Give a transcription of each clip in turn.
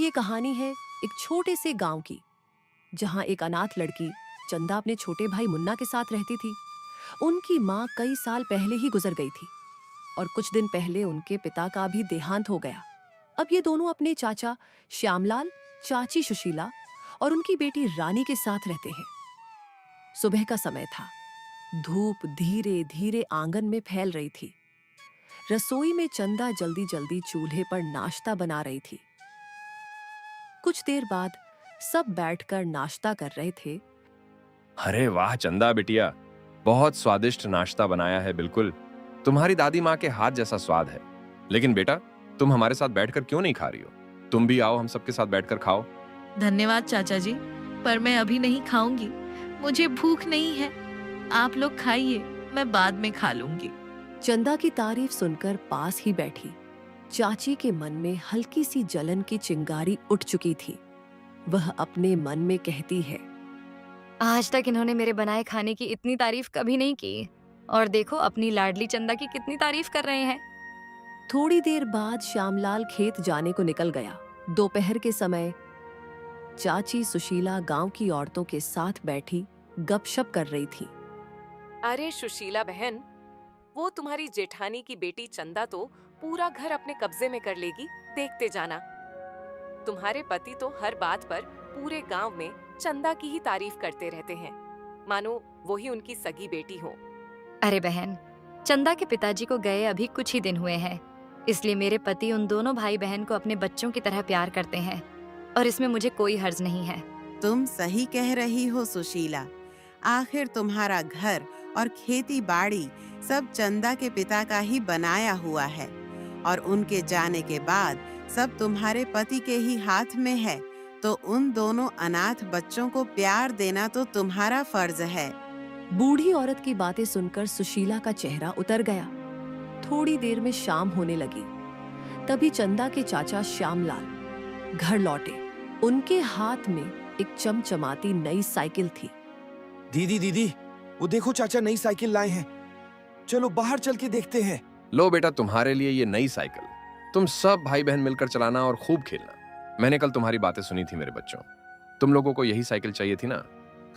ये कहानी है एक छोटे से गांव की, जहां एक अनाथ लड़की चंदा अपने छोटे भाई मुन्ना के साथ रहती थी। उनकी माँ कई साल पहले ही गुजर गई थी और कुछ दिन पहले उनके पिता का भी देहांत हो गया। अब ये दोनों अपने चाचा श्यामलाल, चाची सुशीला और उनकी बेटी रानी के साथ रहते हैं। सुबह का समय था। धूप धीरे धीरे आंगन में फैल रही थी। रसोई में चंदा जल्दी जल्दी चूल्हे पर नाश्ता बना रही थी। कुछ देर बाद सब बैठकर नाश्ता कर रहे थे। अरे वाह चंदा बिटिया, बहुत स्वादिष्ट नाश्ता बनाया है। बिल्कुल तुम्हारी दादी माँ के हाथ जैसा स्वाद है। लेकिन बेटा, तुम हमारे साथ बैठकर क्यों नहीं खा रही हो? तुम भी आओ, हम सबके साथ बैठकर खाओ। धन्यवाद चाचा जी, पर मैं अभी नहीं खाऊंगी। मुझे भूख नहीं है। आप लोग खाइए, मैं बाद में खा लूंगी। चंदा की तारीफ सुनकर पास ही बैठी चाची के मन में हल्की सी जलन की चिंगारी उठ चुकी थी। वह अपने मन में कहती है, आज तक इन्होंने मेरे बनाए खाने की इतनी तारीफ कभी नहीं की, और देखो अपनी लाडली चंदा की कितनी तारीफ कर रहे हैं। थोड़ी देर बाद श्यामलाल खेत जाने को निकल गया। दोपहर के समय चाची सुशीला गांव की औरतों के साथ बैठी गपशप कर रही थी। अरे सुशीला बहन, वो तुम्हारी जेठानी की बेटी चंदा तो पूरा घर अपने कब्जे में कर लेगी, देखते जाना। तुम्हारे पति तो हर बात पर पूरे गांव में चंदा की ही तारीफ करते रहते हैं, मानो वो ही उनकी सगी बेटी हो। अरे बहन, चंदा के पिताजी को गए अभी कुछ ही दिन हुए हैं, इसलिए मेरे पति उन दोनों भाई बहन को अपने बच्चों की तरह प्यार करते हैं, और इसमें मुझे कोई हर्ज नहीं है। तुम सही कह रही हो सुशीला। आखिर तुम्हारा घर और खेती बाड़ी सब चंदा के पिता का ही बनाया हुआ है, और उनके जाने के बाद सब तुम्हारे पति के ही हाथ में है। तो उन दोनों अनाथ बच्चों को प्यार देना तो तुम्हारा फर्ज है। बूढ़ी औरत की बातें सुनकर सुशीला का चेहरा उतर गया। थोड़ी देर में शाम होने लगी। तभी चंदा के चाचा श्यामलाल घर लौटे। उनके हाथ में एक चमचमाती नई साइकिल थी। दीदी, वो देखो चाचा नई साइकिल लाए हैं। चलो बाहर चल के देखते हैं। लो बेटा, तुम्हारे लिए ये नई साइकिल। तुम सब भाई बहन मिलकर चलाना और खूब खेलना। मैंने कल तुम्हारी बातें सुनी थी मेरे बच्चों। तुम लोगों को यही साइकिल चाहिए थी ना?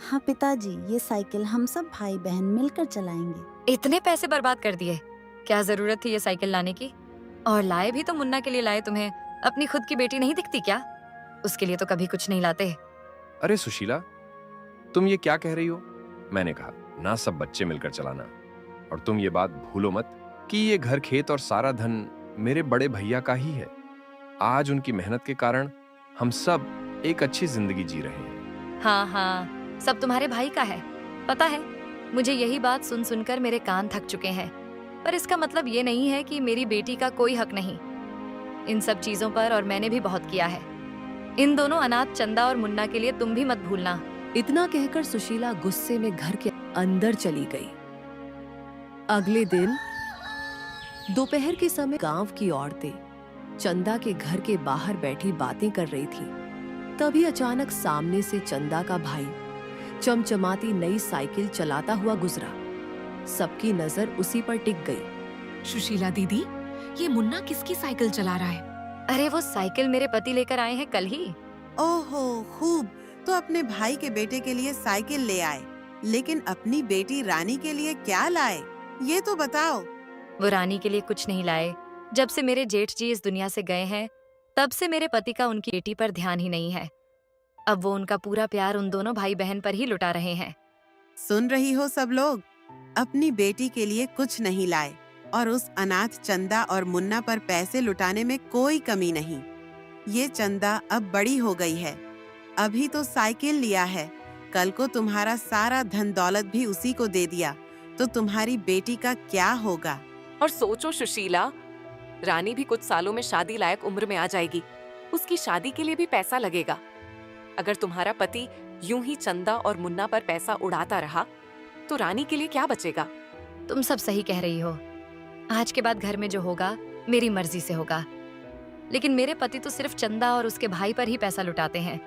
हाँ पिताजी, ये साइकिल हम सब भाई बहन मिलकर चलाएंगे। इतने पैसे बर्बाद कर दिए, क्या जरूरत थी ये साइकिल लाने की? और लाए भी तो मुन्ना के लिए लाए। तुम्हें अपनी खुद की बेटी नहीं दिखती क्या? उसके लिए तो कभी कुछ नहीं लाते। अरे सुशीला, तुम ये क्या कह रही हो? मैंने कहा ना, सब बच्चे मिलकर चलाना। और तुम ये बात भूलो मत कि ये घर, खेत और सारा धन मेरे बड़े भैया का ही है। आज उनकी मेहनत के कारण हम सब एक अच्छी जिंदगी जी रहे हैं। हाँ, सब तुम्हारे भाई का है। पता है, मुझे यही बात सुन सुनकर मेरे कान थक चुके हैं। पर इसका मतलब ये नहीं है कि मेरी बेटी का कोई हक नहीं इन सब चीजों पर, और मैंने भी बहुत किया है। इन दोनों अनाथ चंदा और मुन्ना के लिए तुम भी मत भूलना। इतना कहकर सुशीला गुस्से में घर के अंदर चली गई। अगले दिन दोपहर के समय गांव की औरतें चंदा के घर के बाहर बैठी बातें कर रही थी। तभी अचानक सामने से चंदा का भाई चमचमाती नई साइकिल चलाता हुआ गुजरा। सबकी नजर उसी पर टिक गई। सुशीला दीदी, ये मुन्ना किसकी साइकिल चला रहा है? अरे वो साइकिल मेरे पति लेकर आए हैं कल ही। ओहो खूब, तो अपने भाई के बेटे के लिए साइकिल ले आए, लेकिन अपनी बेटी रानी के लिए क्या लाए, ये तो बताओ। वो रानी के लिए कुछ नहीं लाए। जब से मेरे जेठ जी इस दुनिया से गए हैं, तब से मेरे पति का उनकी बेटी पर ध्यान ही नहीं है। अब वो उनका पूरा प्यार उन दोनों भाई बहन पर ही लुटा रहे हैं। सुन रही हो सब लोग, अपनी बेटी के लिए कुछ नहीं लाए, और उस अनाथ चंदा और मुन्ना पर पैसे लुटाने में कोई कमी नहीं। ये चंदा अब बड़ी हो गई है, अभी तो साइकिल लिया है, कल को तुम्हारा सारा धन दौलत भी उसी को दे दिया, तो तुम्हारी बेटी का क्या होगा? और सोचो सुशीला, रानी भी कुछ सालों में शादी लायक उम्र में आ जाएगी। उसकी शादी के लिए भी पैसा लगेगा। अगर तुम्हारा पति यूं ही चंदा और मुन्ना पर पैसा उड़ाता रहा, तो रानी के लिए क्या बचेगा? तुम सब सही कह रही हो। आज के बाद घर में जो होगा मेरी मर्जी से होगा। लेकिन मेरे पति तो सिर्फ चंदा और उसके भाई पर ही पैसा लुटाते हैं।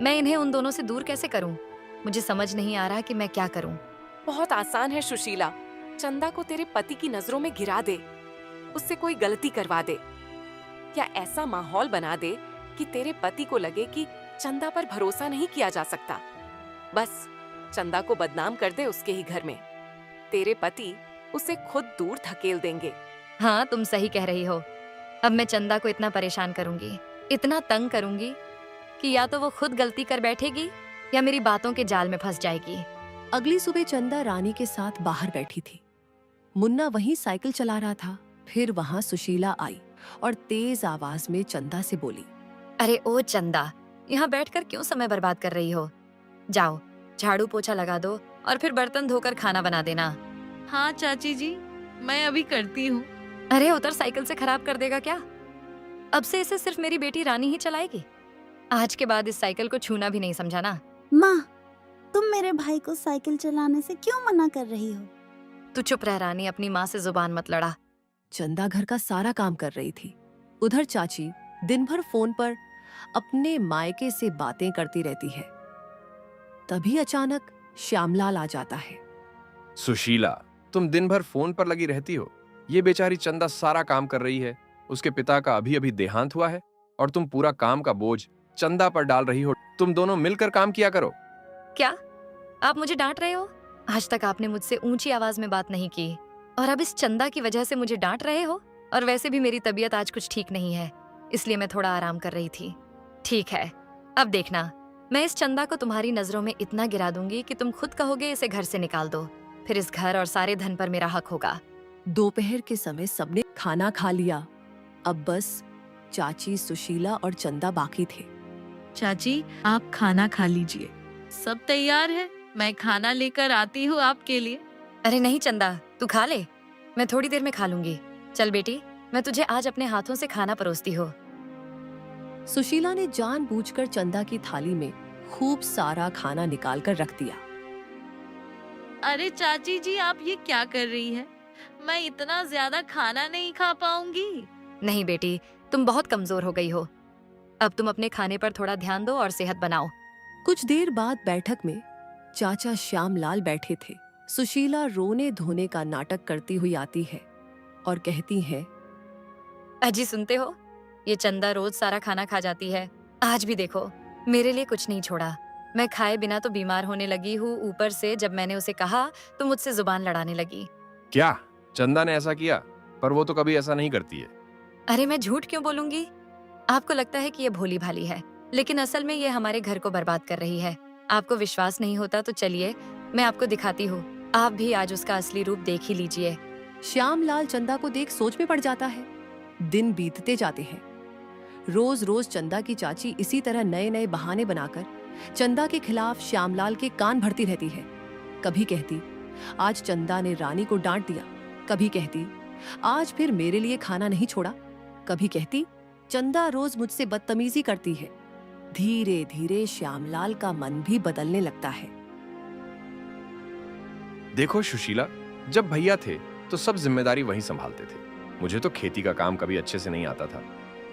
मैं इन्हें उन दोनों से दूर कैसे करूं? मुझे समझ नहीं आ रहा कि मैं क्या करूं। बहुत आसान है सुशीला, चंदा को तेरे पति की नजरों में गिरा दे, उससे कोई गलती करवा दे, या ऐसा माहौल बना दे कि तेरे पति को लगे कि चंदा पर भरोसा नहीं किया जा सकता। बस चंदा को बदनाम कर दे उसके ही घर में। तेरे पति उसे खुद दूर धकेल देंगे। हाँ, तुम सही कह रही हो। अब मैं चंदा को इतना परेशान करूंगी, इतना तंग करूंगी कि या तो वो खुद गलती कर बैठेगी या मेरी बातों के जाल में फंस जाएगी। अगली सुबह चंदा रानी के साथ बाहर बैठी थी। मुन्ना वहीं साइकिल चला रहा था। फिर वहां सुशीला आई और तेज आवाज में चंदा से बोली, अरे ओ चंदा, यहाँ बैठकर क्यों समय बर्बाद कर रही हो? जाओ, झाड़ू पोछा लगा दो और फिर बर्तन धोकर खाना बना देना। हाँ चाची जी, मैं अभी करती हूँ। अरे उतर, साइकिल से खराब कर देगा क्या? अब से इसे सिर्फ मेरी बेटी रानी ही चलाएगी। आज के बाद इस साइकिल को छूना भी नहीं, समझा ना? माँ, तुम मेरे भाई को साइकिल चलाने से क्यों मना कर रही हो? तू चुप रह रानी, अपनी माँ से जुबान मत लड़ा। चंदा घर का सारा काम कर रही थी। उधर चाची दिन भर फोन पर अपने मायके से बातें करती रहती है। तभी अचानक श्यामलाल आ जाता है। सुशीला, तुम दिन भर फोन पर लगी रहती हो। ये बेचारी चंदा सारा काम कर रही है। उसके पिता का अभी अभी देहांत हुआ है और तुम पूरा काम का बोझ चंदा पर डाल रही हो। तुम दोनों मिलकर काम किया करो। क्या आप मुझे डांट रहे हो? आज तक आपने मुझसे ऊंची आवाज में बात नहीं की और अब इस चंदा की वजह से मुझे डांट रहे हो? और वैसे भी मेरी तबीयत आज कुछ ठीक नहीं है, इसलिए मैं थोड़ा आराम कर रही थी। ठीक है, अब देखना, मैं इस चंदा को तुम्हारी नजरों में इतना गिरा दूंगी कि तुम खुद कहोगे इसे घर से निकाल दो। फिर इस घर और सारे धन पर मेरा हक होगा। दोपहर के समय सबने खाना खा लिया। अब बस चाची, सुशीला और चंदा बाकी थे। चाची, आप खाना खा लीजिए, सब तैयार है। मैं खाना लेकर आती हूँ आपके लिए। अरे नहीं चंदा, तू खा ले, मैं थोड़ी देर में खा लूंगी। चल बेटी, मैं तुझे आज अपने हाथों से खाना परोसती हूँ। सुशीला ने जानबूझकर चंदा की थाली में खूब सारा खाना निकालकर रख दिया। अरे चाची जी, आप ये क्या कर रही है? मैं इतना ज्यादा खाना नहीं खा पाऊंगी। नहीं बेटी, तुम बहुत कमजोर हो गई हो। अब तुम अपने खाने पर थोड़ा ध्यान दो और सेहत बनाओ। कुछ देर बाद बैठक में चाचा श्यामलाल बैठे थे। सुशीला रोने धोने का नाटक करती हुई आती है और कहती है, अजी सुनते हो, ये चंदा रोज सारा खाना खा जाती है। आज भी देखो, मेरे लिए कुछ नहीं छोड़ा। मैं खाए बिना तो बीमार होने लगी हूँ, ऊपर से जब मैंने उसे कहा तो मुझसे जुबान लड़ाने लगी। क्या चंदा ने ऐसा किया? पर वो तो कभी ऐसा नहीं करती है। अरे मैं झूठ क्यों बोलूंगी? आपको लगता है कि ये भोली भाली है, लेकिन असल में ये हमारे घर को बर्बाद कर रही है। आपको विश्वास नहीं होता तो चलिए, मैं आपको दिखाती हूँ। आप भी आज उसका असली रूप देख ही लीजिए। श्यामलाल चंदा को देख सोच में पड़ जाता है। दिन बीतते जाते हैं। रोज रोज चंदा की चाची इसी तरह नए नए बहाने बनाकर चंदा के खिलाफ श्यामलाल के कान भरती रहती है। कभी कहती, आज चंदा ने रानी को डांट दिया। कभी कहती, आज फिर मेरे लिए खाना नहीं छोड़ा। कभी कहती, चंदा रोज मुझसे बदतमीजी करती है। धीरे धीरे श्यामलाल का मन भी बदलने लगता है। देखो सुशीला, जब भैया थे तो सब जिम्मेदारी वही संभालते थे। मुझे तो खेती का काम कभी अच्छे से नहीं आता था।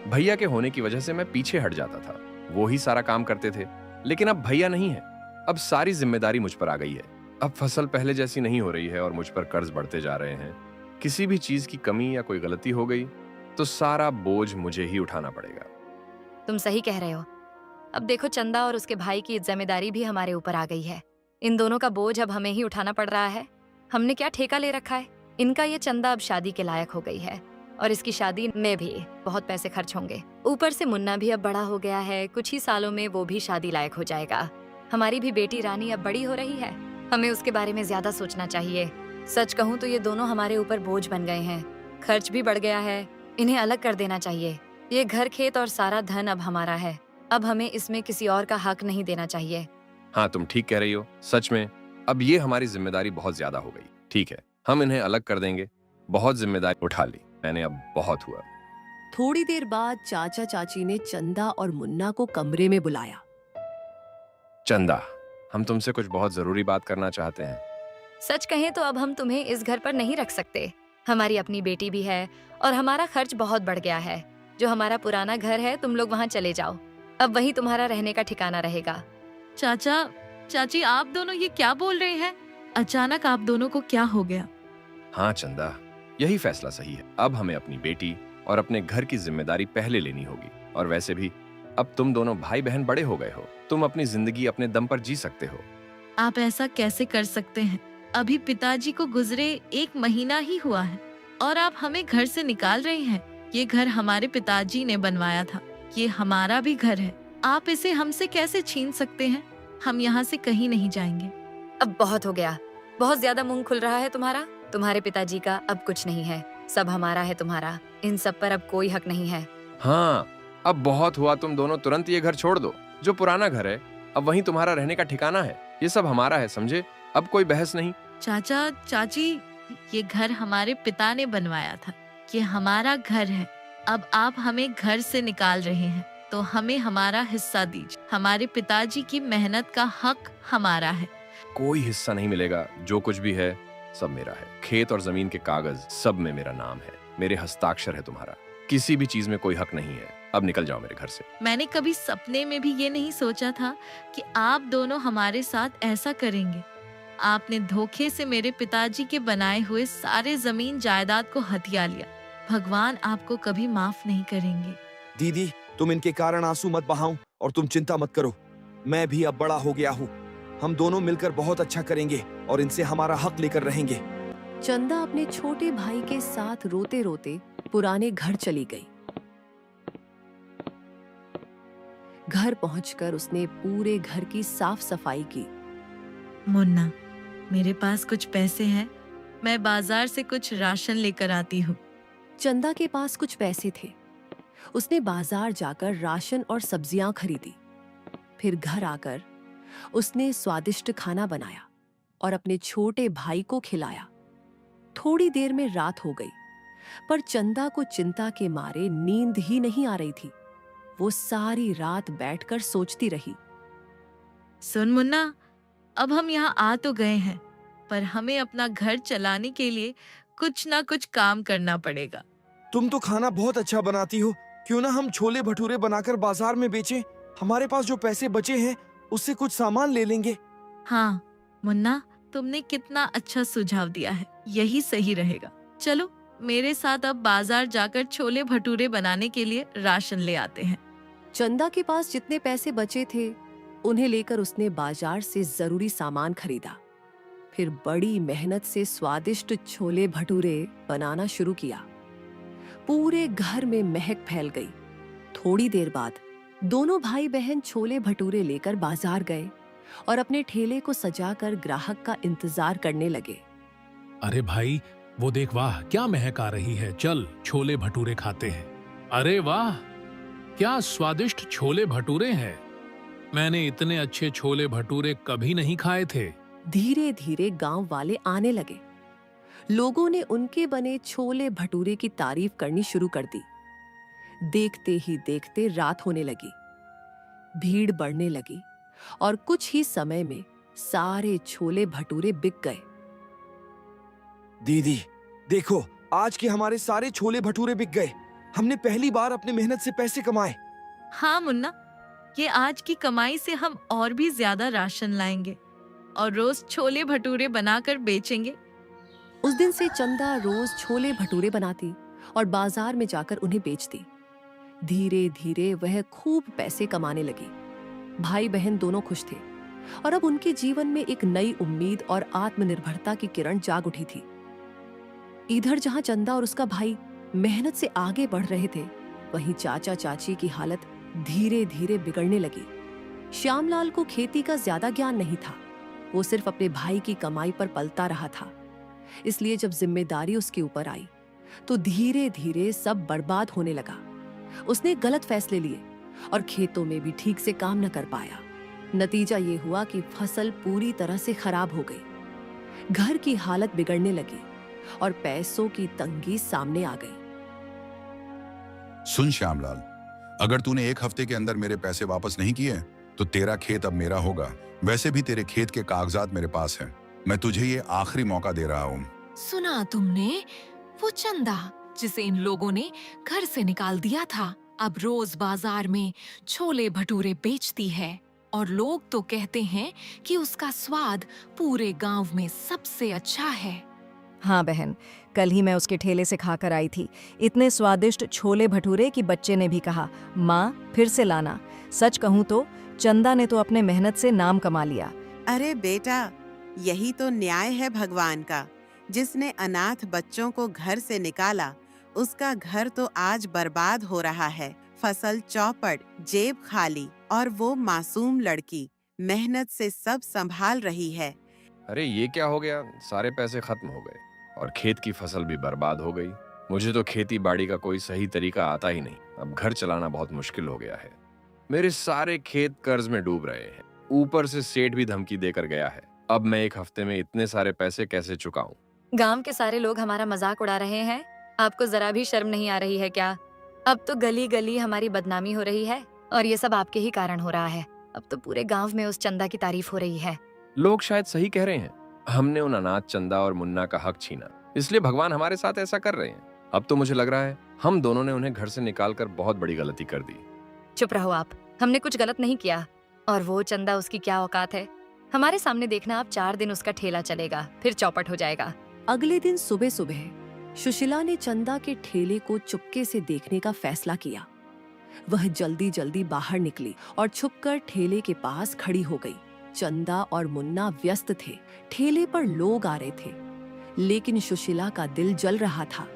भैया के होने की वजह से मैं पीछे हट जाता था। वो ही सारा काम करते थे। लेकिन अब भैया नहीं है। अब सारी जिम्मेदारी मुझ पर आ गई है। अब फसल पहले जैसी नहीं हो रही है और मुझ पर कर्ज बढ़ते जा रहे हैं। किसी भी चीज की कमी या कोई गलती हो गई तो सारा बोझ मुझे ही उठाना पड़ेगा। तुम सही कह रहे हो। अब देखो, चंदा और उसके भाई की जिम्मेदारी भी हमारे ऊपर आ गई है। इन दोनों का बोझ अब हमें ही उठाना पड़ रहा है। हमने क्या ठेका ले रखा है? इनका ये चंदा अब शादी के लायक हो गई है और इसकी शादी में भी बहुत पैसे खर्च होंगे। ऊपर से मुन्ना भी अब बड़ा हो गया है। कुछ ही सालों में वो भी शादी लायक हो जाएगा। हमारी भी बेटी रानी अब बड़ी हो रही है। हमें उसके बारे में ज्यादा सोचना चाहिए। सच कहूँ तो ये दोनों हमारे ऊपर बोझ बन गए हैं। खर्च भी बढ़ गया है। इन्हें अलग कर देना चाहिए। ये घर, खेत और सारा धन अब हमारा है। अब हमें इसमें किसी और का हक नहीं देना चाहिए। हाँ, तुम ठीक कह रही हो। सच में अब ये हमारी जिम्मेदारी बहुत ज्यादा हो गई। ठीक है, हम इन्हें अलग कर देंगे। बहुत जिम्मेदारी उठा ली मैंने, अब बहुत हुआ। थोड़ी देर बाद चाचा चाची ने चंदा और मुन्ना को कमरे में बुलाया। चंदा, हम तुमसे कुछ बहुत जरूरी बात करना चाहते हैं। सच कहें तो अब हम तुम्हें इस घर पर नहीं रख सकते। हमारी अपनी बेटी भी है और हमारा खर्च बहुत बढ़ गया है। जो हमारा पुराना घर है, तुम लोग वहाँ चले जाओ। अब वही तुम्हारा रहने का ठिकाना रहेगा। चाचा, चाची, आप दोनों ये क्या बोल रहे हैं? अचानक आप दोनों को क्या हो गया? हाँ चंदा, यही फैसला सही है। अब हमें अपनी बेटी और अपने घर की जिम्मेदारी पहले लेनी होगी। और वैसे भी अब तुम दोनों भाई बहन बड़े हो गए हो, तुम अपनी जिंदगी अपने दम पर जी सकते हो। आप ऐसा कैसे कर सकते हैं? अभी पिताजी को गुजरे 1 महीना ही हुआ है और आप हमें घर से निकाल रहे हैं। ये घर हमारे पिताजी ने बनवाया था, ये हमारा भी घर है। आप इसे हमसे कैसे छीन सकते हैं? हम यहाँ से कहीं नहीं जाएंगे। अब बहुत हो गया, बहुत ज्यादा मुंह खुल रहा है तुम्हारा। तुम्हारे पिताजी का अब कुछ नहीं है, सब हमारा है तुम्हारा। इन सब पर अब कोई हक नहीं है। हाँ, अब बहुत हुआ, तुम दोनों तुरंत ये घर छोड़ दो। जो पुराना घर है अब वहीं तुम्हारा रहने का ठिकाना है। ये सब हमारा है, समझे? अब कोई बहस नहीं। चाचा चाची, ये घर हमारे पिता ने बनवाया था, ये हमारा घर है। अब आप हमें घर से निकाल रहे हैं तो हमें हमारा हिस्सा दीजिए। हमारे पिताजी की मेहनत का हक हमारा है। कोई हिस्सा नहीं मिलेगा, जो कुछ भी है सब मेरा है। खेत और जमीन के कागज सब में मेरा नाम है, मेरे हस्ताक्षर है। तुम्हारा किसी भी चीज में कोई हक नहीं है। अब निकल जाओ मेरे घर से। मैंने कभी सपने में भी ये नहीं सोचा था कि आप दोनों हमारे साथ ऐसा करेंगे। आपने धोखे से मेरे पिताजी के बनाए हुए सारे जमीन जायदाद को हथिया लिया। भगवान आपको कभी माफ नहीं करेंगे। दीदी, तुम इनके कारण आंसू मत बहाओ और तुम चिंता मत करो। मैं भी अब बड़ा हो गया हूँ। हम दोनों मिलकर बहुत अच्छा करेंगे और इनसे हमारा हक लेकर रहेंगे। चंदा अपने छोटे भाई के साथ रोते रोते पुराने घर चली गई। घर पहुंचकर उसने पूरे घर की साफ सफाई की। मुन्ना, मेरे पास कुछ पैसे हैं, मैं बाजार से कुछ राशन लेकर आती हूँ। चंदा के पास कुछ पैसे थे। उसने बाजार जाकर राशन और सब्जियां खरीदी। फिर घर आकर उसने स्वादिष्ट खाना बनाया और अपने छोटे भाई को खिलाया। थोड़ी देर में रात हो गई, पर चंदा को चिंता के मारे नींद ही नहीं आ रही थी। वो सारी रात बैठकर सोचती रही। सुन मुन्ना, अब हम यहाँ आ तो गए हैं, पर हमें अपना घर चलाने के लिए कुछ ना कुछ काम करना पड़ेगा। तुम तो खाना बहुत अच्छा बनाती हो, क्यों ना हम छोले भटूरे बनाकर बाजार में बेचें? हमारे पास जो पैसे बचे हैं उससे कुछ सामान ले लेंगे। हाँ मुन्ना, तुमने कितना अच्छा सुझाव दिया है, यही सही रहेगा। चलो मेरे साथ अब बाजार जाकर छोले भटूरे बनाने के लिए राशन ले आते हैं। चंदा के पास जितने पैसे बचे थे उन्हें लेकर उसने बाजार से जरूरी सामान खरीदा। फिर बड़ी मेहनत से स्वादिष्ट छोले भटूरे बनाना शुरू किया। पूरे घर में महक फैल गई। थोड़ी देर बाद दोनों भाई बहन छोले भटूरे लेकर बाजार गए और अपने ठेले को सजाकर ग्राहक का इंतजार करने लगे। अरे भाई, वो देख, वाह क्या महक आ रही है। चल छोले भटूरे खाते हैं। अरे वाह, क्या स्वादिष्ट छोले भटूरे हैं। मैंने इतने अच्छे छोले भटूरे कभी नहीं खाए थे। धीरे धीरे गांव वाले आने लगे। लोगों ने उनके बने छोले भटूरे की तारीफ करनी शुरू कर दी। देखते ही देखते रात होने लगी। भीड़ बढ़ने लगी और कुछ ही समय में सारे छोले भटूरे बिक गए। दीदी देखो, आज के हमारे सारे छोले भटूरे बिक गए। हमने पहली बार अपनी मेहनत से पैसे कमाए। हाँ मुन्ना, ये आज की कमाई से हम और भी ज्यादा राशन लाएंगे और रोज छोले भटूरे बनाकर बेचेंगे। उस दिन से चंदा रोज छोले भटूरे बनाती और बाजार में जाकर उन्हें बेचती। धीरे धीरे वह खूब पैसे कमाने लगी। भाई बहन दोनों खुश थे और अब उनके जीवन में एक नई उम्मीद और आत्मनिर्भरता की किरण जाग उठी थी। इधर जहां चंदा और उसका भाई मेहनत से आगे बढ़ रहे थे, वहीं चाचा चाची की हालत धीरे धीरे बिगड़ने लगी। श्यामलाल को खेती का ज्यादा ज्ञान नहीं था। वो सिर्फ अपने भाई की कमाई पर पलता रहा था। इसलिए जब जिम्मेदारी उसके ऊपर आई तो धीरे धीरे सब बर्बाद होने लगा। उसने गलत फैसले लिए और खेतों में भी ठीक से काम न कर पाया। नतीजा ये हुआ कि फसल पूरी तरह से खराब हो गई। घर की हालत बिगड़ने लगी और पैसों की तंगी सामने आ गई। सुन श्यामलाल, अगर तूने 1 हफ्ते के अंदर मेरे पैसे वापस नहीं किए तो तेरा खेत अब मेरा होगा। वैसे भी तेरे खेत के कागजात मेरे पास हैं। मैं तुझे ये आखिरी मौका दे रहा हूँ। सुना तुमने? वो चंदा जिसे इन लोगों ने घर से निकाल दिया था, अब रोज बाजार में छोले भटूरे बेचती है और लोग तो कहते हैं कि उसका स्वाद पूरे गांव में सबसे अच्छा है। हाँ बहन, कल ही मैं उसके ठेले से खाकर आई थी। इतने स्वादिष्ट छोले भटूरे कि बच्चे ने भी कहा, माँ फिर से लाना। सच कहूँ तो चंदा ने तो अपने मेहनत से नाम कमा लिया। अरे बेटा, यही तो न्याय है भगवान का। जिसने अनाथ बच्चों को घर से निकाला, उसका घर तो आज बर्बाद हो रहा है। फसल चौपट, जेब खाली, और वो मासूम लड़की मेहनत से सब संभाल रही है। अरे ये क्या हो गया, सारे पैसे खत्म हो गए और खेत की फसल भी बर्बाद हो गई। मुझे तो खेती बाड़ी का कोई सही तरीका आता ही नहीं। अब घर चलाना बहुत मुश्किल हो गया है। मेरे सारे खेत कर्ज में डूब रहे हैं। ऊपर से सेठ भी धमकी देकर गया है। अब मैं एक हफ्ते में इतने सारे पैसे कैसे चुकाऊं? गांव के सारे लोग हमारा मजाक उड़ा रहे हैं। आपको जरा भी शर्म नहीं आ रही है क्या? अब तो गली गली हमारी बदनामी हो रही है और ये सब आपके ही कारण हो रहा है। अब तो पूरे गांव में उस चंदा की तारीफ हो रही है। लोग शायद सही कह रहे हैं। हमने उन अनाथ चंदा और मुन्ना का हक छीना, इसलिए भगवान हमारे साथ ऐसा कर रहे हैं। अब तो मुझे लग रहा है हम दोनों ने उन्हें घर से निकालकर बहुत बड़ी गलती कर दी। चुप रहो आप, हमने कुछ गलत नहीं किया। और वो चंदा, उसकी क्या औकात है? हमारे सामने देखना, आप 4 दिन उसका ठेला चलेगा, फिर चौपट हो जाएगा। अगले दिन सुबह सुबह सुशीला ने चंदा के ठेले को चुपके से देखने का फैसला किया। वह जल्दी जल्दी बाहर निकली और छुपकर ठेले के पास खड़ी हो गई। चंदा और मुन्ना व्यस्त थे। ठेले पर लोग आ रहे थे, लेकिन सुशीला का दिल जल रहा था।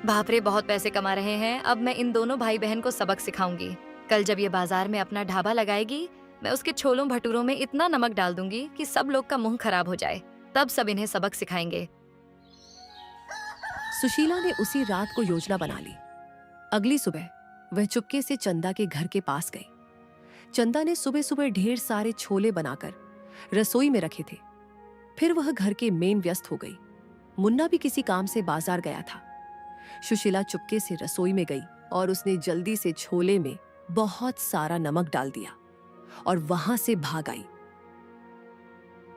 बाप रे, बहुत पैसे कमा रहे हैं। अब मैं इन दोनों भाई बहन को सबक सिखाऊंगी। कल जब ये बाजार में अपना ढाबा लगाएगी, मैं उसके छोलों भटूरों में इतना नमक डाल दूंगी कि सब लोग का मुंह खराब हो जाए। तब सब इन्हें सबक सिखाएंगे। सुशीला ने उसी रात को योजना बना ली। अगली सुबह वह चुपके से चंदा के घर के पास गई। चंदा ने सुबह सुबह ढेर सारे छोले बनाकर रसोई में रखे थे। फिर वह घर के मेन व्यस्त हो गई। मुन्ना भी किसी काम से बाजार गया था। सुशीला चुपके से रसोई में गई और उसने जल्दी से छोले में बहुत सारा नमक डाल दिया और वहां से भाग आई।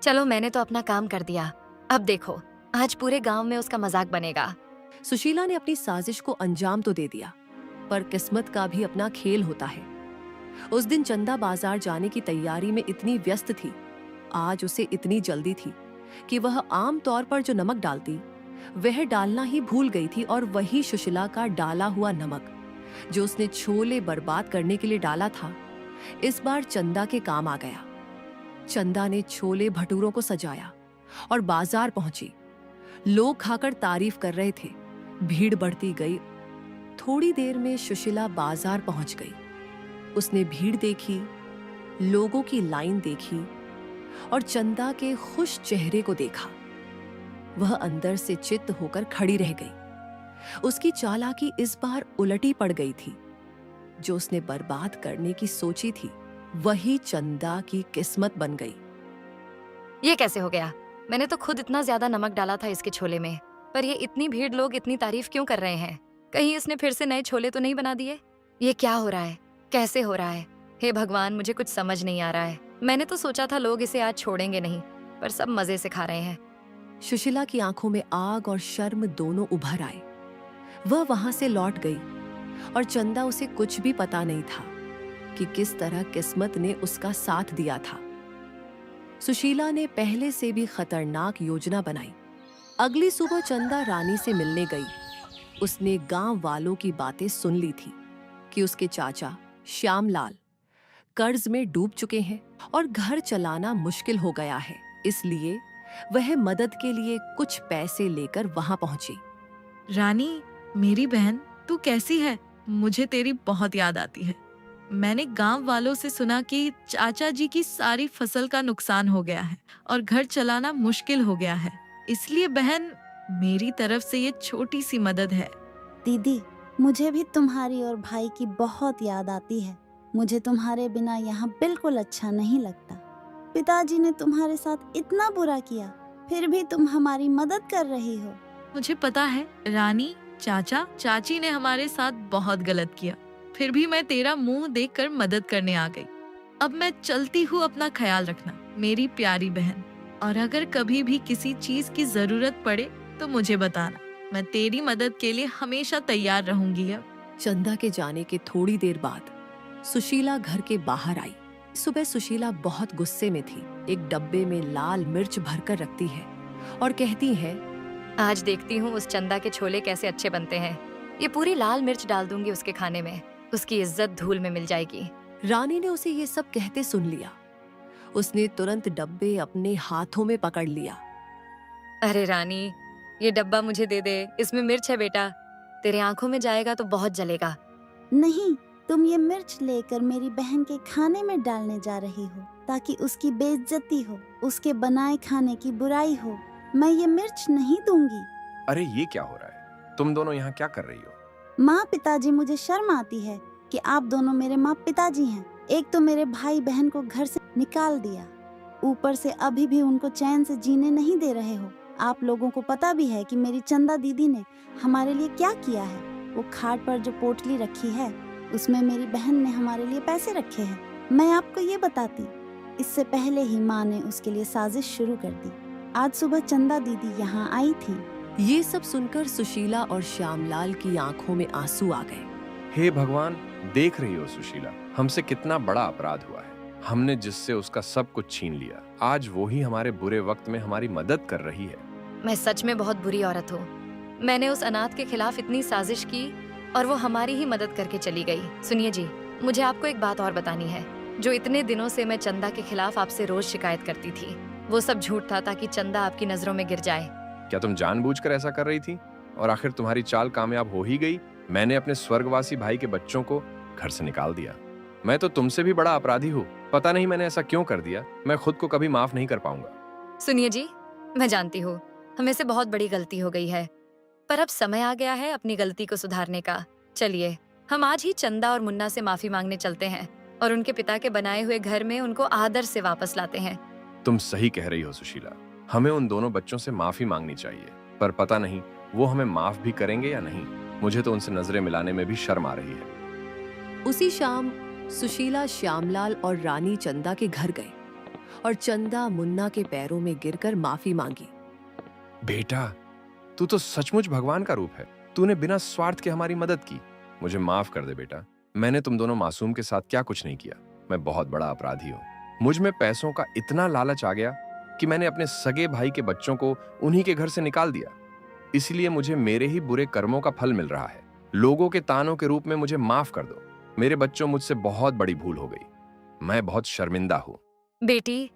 चलो, मैंने तो अपना काम कर दिया। अब देखो, आज पूरे गांव में उसका मजाक बनेगा। सुशीला ने अपनी साजिश को अंजाम तो दे दिया, पर किस्मत का भी अपना खेल होता है। उस दिन चंदा बाजार जाने की तैयारी में इतनी व्यस्त थी, आज उसे इतनी जल्दी थी कि वह आम तौर पर जो नमक डालती वह डालना ही भूल गई थी। और वही सुशीला का डाला हुआ नमक जो उसने छोले बर्बाद करने के लिए डाला था, इस बार चंदा के काम आ गया। चंदा ने छोले भटूरों को सजाया और बाजार पहुंची। लोग खाकर तारीफ कर रहे थे। भीड़ बढ़ती गई। थोड़ी देर में सुशीला बाजार पहुंच गई। उसने भीड़ देखी, लोगों की लाइन देखी और चंदा के खुश चेहरे को देखा। वह अंदर से चित्त होकर खड़ी रह गई। उसकी चालाकी इस बार उलटी पड़ गई थी। जो उसने बर्बाद करने की सोची थी, वही चंदा की किस्मत बन गई। ये कैसे हो गया? मैंने तो खुद इतना ज्यादा नमक डाला था इसके छोले में, पर ये इतनी भीड़, लोग इतनी तारीफ क्यों कर रहे हैं? कहीं इसने फिर से नए छोले तो नहीं बना दिए? ये क्या हो रहा है? कैसे हो रहा है? हे भगवान, मुझे कुछ समझ नहीं आ रहा है। मैंने तो सोचा था लोग इसे आज छोड़ेंगे नहीं, पर सब मजे से खा रहे हैं। सुशीला की आंखों में आग और शर्म दोनों उभर आए। वह वहां से लौट गई और चंदा, उसे कुछ भी पता नहीं था कि किस तरह किस्मत ने उसका साथ दिया था। सुशीला ने पहले से भी खतरनाक योजना बनाई। अगली सुबह चंदा रानी से मिलने गई। उसने गांव वालों की बातें सुन ली थी कि उसके चाचा श्यामलाल कर्ज में डूब चुके हैं और घर चलाना मुश्किल हो गया है। इसलिए वह मदद के लिए कुछ पैसे लेकर वहां पहुंची। रानी, मेरी बहन, तू कैसी है? मुझे तेरी बहुत याद आती है। मैंने गांव वालों से सुना कि चाचा जी की सारी फसल का नुकसान हो गया है और घर चलाना मुश्किल हो गया है। इसलिए बहन, मेरी तरफ से ये छोटी सी मदद है। दीदी, मुझे भी तुम्हारी और भाई की बहुत याद आती है। मुझे तुम्हारे बिना यहाँ बिल्कुल अच्छा नहीं लगता। पिताजी ने तुम्हारे साथ इतना बुरा किया, फिर भी तुम हमारी मदद कर रही हो। मुझे पता है रानी, चाचा चाची ने हमारे साथ बहुत गलत किया, फिर भी मैं तेरा मुंह देखकर मदद करने आ गई। अब मैं चलती हूँ, अपना ख्याल रखना मेरी प्यारी बहन। और अगर कभी भी किसी चीज की जरूरत पड़े तो मुझे बताना, मैं तेरी मदद के लिए हमेशा तैयार रहूंगी। अब चंदा के जाने के थोड़ी देर बाद सुशीला घर के बाहर आई। सुबह सुशीला बहुत गुस्से में थी। एक डब्बे में लाल मिर्च भरकर रखती है और कहती है, आज देखती हूँ उस चंदा के छोले कैसे अच्छे बनते हैं। ये पूरी लाल मिर्च डाल दूंगी उसके खाने में, उसकी इज्जत धूल में मिल जाएगी। रानी ने उसे ये सब कहते सुन लिया। उसने तुरंत डब्बे अपने हाथों में पकड़ लिया। अरे रानी, ये डब्बा मुझे दे दे, इसमें मिर्च है बेटा, तेरे आंखों में जाएगा तो बहुत जलेगा। नहीं, तुम ये मिर्च लेकर मेरी बहन के खाने में डालने जा रही हो ताकि उसकी बेइज्जती हो, उसके बनाए खाने की बुराई हो। मैं ये मिर्च नहीं दूंगी। अरे ये क्या हो रहा है? तुम दोनों यहाँ क्या कर रही हो? माँ पिताजी, मुझे शर्म आती है कि आप दोनों मेरे माँ पिताजी हैं। एक तो मेरे भाई बहन को घर से निकाल दिया, ऊपर से अभी भी उनको चैन से जीने नहीं दे रहे हो। आप लोगों को पता भी है कि मेरी चंदा दीदी ने हमारे लिए क्या किया है। वो खाट पर जो पोटली रखी है उसमें मेरी बहन ने हमारे लिए पैसे रखे हैं। मैं आपको ये बताती, इससे पहले ही माँ ने उसके लिए साजिश शुरू कर दी। आज सुबह चंदा दीदी यहाँ आई थी। ये सब सुनकर सुशीला और श्यामलाल की आंखों में आंसू आ गए। हे भगवान, देख रही हो सुशीला, हमसे कितना बड़ा अपराध हुआ है। हमने जिससे उसका सब कुछ छीन लिया, आज वो ही हमारे बुरे वक्त में हमारी मदद कर रही है। मैं सच में बहुत बुरी औरत हूँ। मैंने उस अनाथ के खिलाफ इतनी साजिश की और वो हमारी ही मदद करके चली गई। सुनिए जी, मुझे आपको एक बात और बतानी है। जो इतने दिनों से मैं चंदा के खिलाफ आपसे रोज शिकायत करती थी, वो सब झूठ था ताकि चंदा आपकी नजरों में गिर जाए। क्या तुम जानबूझकर ऐसा कर रही थी? और आखिर तुम्हारी चाल कामयाब हो ही गई। मैंने अपने स्वर्गवासी भाई के बच्चों को घर से निकाल दिया। मैं तो तुमसे भी बड़ा अपराधी हूँ। पता नहीं मैंने ऐसा क्यों कर दिया। मैं खुद को कभी माफ नहीं कर पाऊंगा। सुनिए जी, मैं जानती हूँ हमें से बहुत बड़ी गलती हो गई है, पर अब समय आ गया है अपनी गलती को सुधारने का। चलिए, हम आज ही चंदा और मुन्ना से माफी मांगने चलते हैं और उनके पिता के बनाए हुए घर में उनको आदर से वापस लाते हैं। तुम सही कह रही हो सुशीला, हमें उन दोनों बच्चों से माफी मांगनी चाहिए, पर पता नहीं वो हमें माफ भी करेंगे या नहीं। मुझे तो उनसे नजरें मिलाने में भी शर्म आ रही है। उसी शाम सुशीला श्यामलाल और रानी चंदा के घर गए और चंदा मुन्ना के पैरों में गिरकर माफी मांगी। बेटा, तू तो सचमुच भगवान का रूप है। तूने बिना स्वार्थ के हमारी मदद की। मुझे माफ कर दे बेटा। मैंने तुम दोनों मासूम के साथ क्या कुछ नहीं किया। मैं बहुत बड़ा अपराधी हूँ। मुझ में पैसों का इतना लालच आ गया कि मैंने अपने सगे भाई के बच्चों को उन्हीं के घर से निकाल दिया। इसलिए मुझे मेरे ही बुरे कर्मों का फल मिल रहा है। लोगों के तानों के रूप में मुझे माफ कर दो। मेरे बच्चों, मुझसे बहुत बड़ी भूल हो गई। मैं बहुत शर्मिंदा हूँ। बेटी,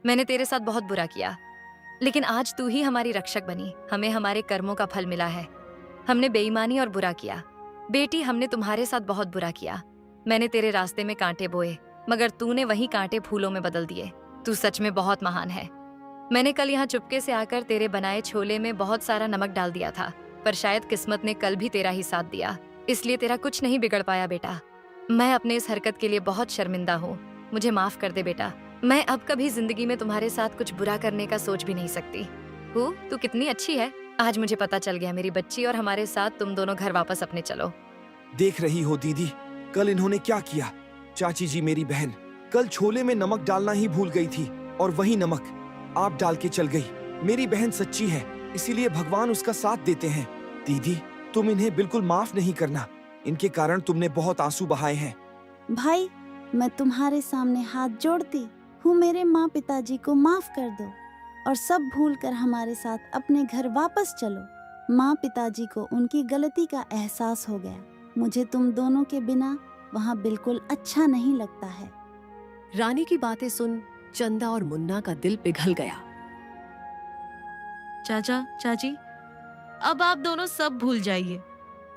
मैंने तेरे साथ बहुत बुरा किया, लेकिन आज तू ही हमारी रक्षक बनी। हमें हमारे कर्मों का फल मिला है। हमने बेईमानी और बुरा किया। बेटी, हमने तुम्हारे साथ बहुत बुरा किया। मैंने तेरे रास्ते में कांटे बोए, मगर तूने वही कांटे फूलों में बदल दिए। तू सच में बहुत महान है। मैंने कल यहाँ चुपके से आकर तेरे बनाए छोले में बहुत सारा नमक डाल दिया था, पर शायद किस्मत ने कल भी तेरा ही साथ दिया, इसलिए तेरा कुछ नहीं बिगड़ पाया। बेटा, मैं अपने इस हरकत के लिए बहुत शर्मिंदा हूँ। मुझे माफ कर दे बेटा। मैं अब कभी जिंदगी में तुम्हारे साथ कुछ बुरा करने का सोच भी नहीं सकती। तू कितनी अच्छी है। आज मुझे पता चल गया मेरी बच्ची, और हमारे साथ तुम दोनों घर वापस अपने चलो। देख रही हो दीदी, कल इन्होंने क्या किया। चाची जी, मेरी बहन कल छोले में नमक डालना ही भूल गई थी और वही नमक आप डाल के चल गई। मेरी बहन सच्ची है, इसीलिए भगवान उसका साथ देते हैं। दीदी, तुम इन्हें बिल्कुल माफ नहीं करना। इनके कारण तुमने बहुत आंसू बहाए हैं। भाई, मैं तुम्हारे सामने हाथ जोड़ती हूँ, मेरे माँ पिताजी को माफ कर दो और सब भूल कर हमारे साथ अपने घर वापस चलो। माँ पिताजी को उनकी गलती का एहसास हो गया। मुझे तुम दोनों के बिना वहाँ बिल्कुल अच्छा नहीं लगता है। रानी की बातें सुन चंदा और मुन्ना का दिल पिघल गया। चाचा, चाची, अब आप दोनों सब भूल जाइए।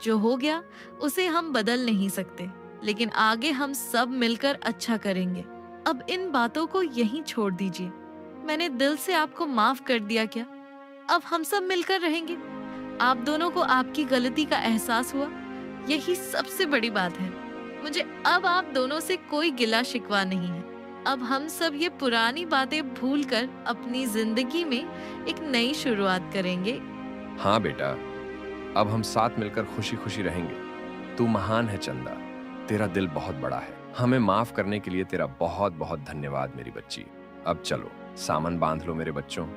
जो हो गया उसे हम बदल नहीं सकते, लेकिन आगे हम सब मिलकर अच्छा करेंगे। अब इन बातों को यहीं छोड़ दीजिए। मैंने दिल से आपको माफ कर दिया क्या? अब हम सब मिलकर रहेंगे। आप दोनों को आपकी गलती का एहसास हुआ, यही सबसे बड़ी बात है। मुझे अब आप दोनों से कोई गिला शिकवा नहीं है। अब हम सब ये पुरानी बातें भूलकर अपनी जिंदगी में एक नई शुरुआत करेंगे। हाँ बेटा, अब हम साथ मिलकर खुशी खुशी रहेंगे। तू महान है चंदा, तेरा दिल बहुत बड़ा है। हमें माफ करने के लिए तेरा बहुत बहुत धन्यवाद मेरी बच्ची। अब चलो, सामान बांध लो मेरे बच्चों,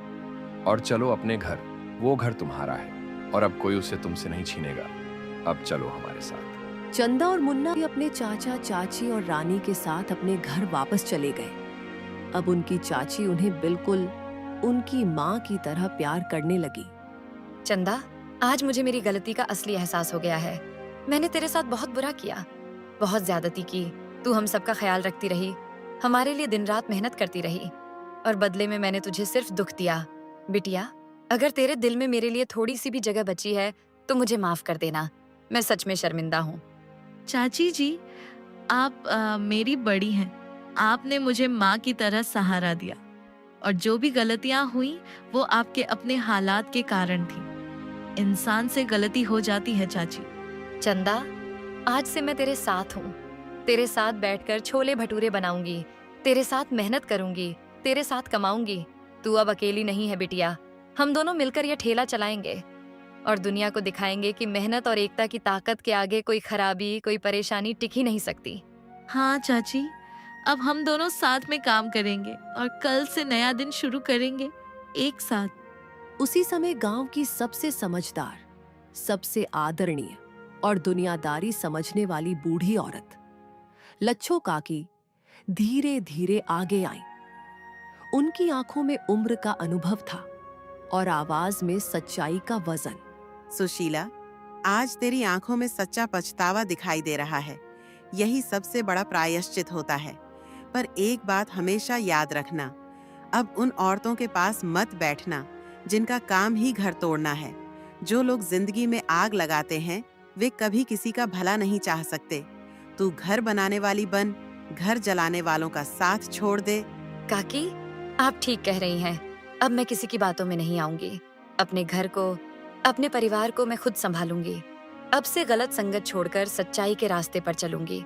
और चलो अपने घर। वो घर तुम्हारा है और अब कोई उसे तुमसे नहीं छीनेगा। अब चलो हमारे साथ। चंदा और मुन्ना भी अपने चाचा चाची और रानी के साथ अपने घर वापस चले गए। अब उनकी चाची उन्हें बिल्कुल उनकी माँ की तरह प्यार करने लगी। चंदा, आज मुझे मेरी गलती का असली एहसास हो गया है। मैंने तेरे साथ बहुत बुरा किया, बहुत ज्यादती की। तू हम सबका ख्याल रखती रही, हमारे लिए दिन रात मेहनत करती रही, और बदले में मैंने तुझे सिर्फ दुख दिया। बिटिया, अगर तेरे दिल में मेरे लिए थोड़ी सी भी जगह बची है तो मुझे माफ कर देना। मैं सच में शर्मिंदा हूँ। चाची जी, आप मेरी बड़ी हैं। आपने मुझे माँ की तरह सहारा दिया, और जो भी गलतियां हुई वो आपके अपने हालात के कारण थी। इंसान से गलती हो जाती है चाची। चंदा, आज से मैं तेरे साथ हूँ। तेरे साथ बैठकर छोले भटूरे बनाऊंगी, तेरे साथ मेहनत करूंगी, तेरे साथ कमाऊंगी। तू अब अकेली नहीं है बिटिया। हम दोनों मिलकर यह ठेला चलाएंगे और दुनिया को दिखाएंगे कि मेहनत और एकता की ताकत के आगे कोई खराबी, कोई परेशानी टिक ही नहीं सकती। हाँ चाची, अब हम दोनों साथ में काम करेंगे और कल से नया दिन शुरू करेंगे एक साथ। उसी समय गांव की सबसे समझदार, सबसे आदरणीय और दुनियादारी समझने वाली बूढ़ी औरत लच्छो काकी धीरे धीरे आगे आई। उनकी आंखों में उम्र का अनुभव था और आवाज में सच्चाई का वजन। सुशीला, आज तेरी आंखों में सच्चा पछतावा दिखाई दे रहा है। यही सबसे बड़ा प्रायश्चित होता है। पर एक बात हमेशा याद रखना, अब उन औरतों के पास मत बैठना जिनका काम ही घर तोड़ना है। जो लोग जिंदगी में आग लगाते हैं वे कभी किसी का भला नहीं चाह सकते। तू घर बनाने वाली बन, घर जलाने वालों का साथ छोड़ दे। काकी, आप ठीक कह रही हैं। अब मैं किसी की बातों में नहीं आऊंगी। अपने घर को, अपने परिवार को मैं खुद संभालूंगी। अब से गलत संगत छोड़कर सच्चाई के रास्ते पर चलूंगी।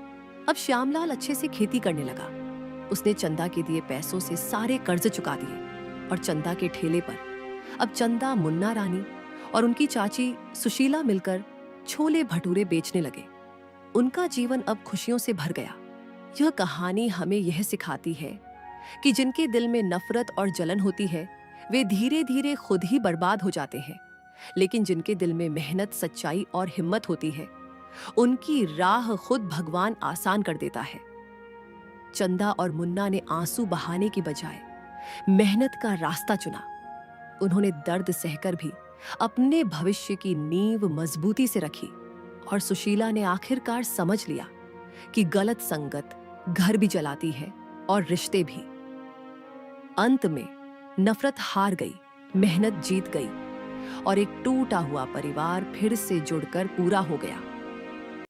अब श्यामलाल अच्छे से खेती करने लगा। उसने चंदा के दिए पैसों से सारे कर्ज चुका दिए और चंदा के ठेले पर अब चंदा, मुन्ना रानी और उनकी चाची सुशीला मिलकर छोले भटूरे बेचने लगे। उनका जीवन अब खुशियों से भर गया। यह कहानी हमें यह सिखाती है कि जिनके दिल में नफरत और जलन होती है वे धीरे धीरे खुद ही बर्बाद हो जाते हैं, लेकिन जिनके दिल में मेहनत, सच्चाई और हिम्मत होती है उनकी राह खुद भगवान आसान कर देता है। चंदा और मुन्ना ने आंसू बहाने की बजाय मेहनत का रास्ता चुना। उन्होंने दर्द सहकर भी अपने भविष्य की नींव मजबूती से रखी और सुशीला ने आखिरकार समझ लिया कि गलत संगत घर भी जलाती है और रिश्ते भी। अंत में नफरत हार गई, मेहनत जीत गई और एक टूटा हुआ परिवार फिर से जुड़कर पूरा हो गया।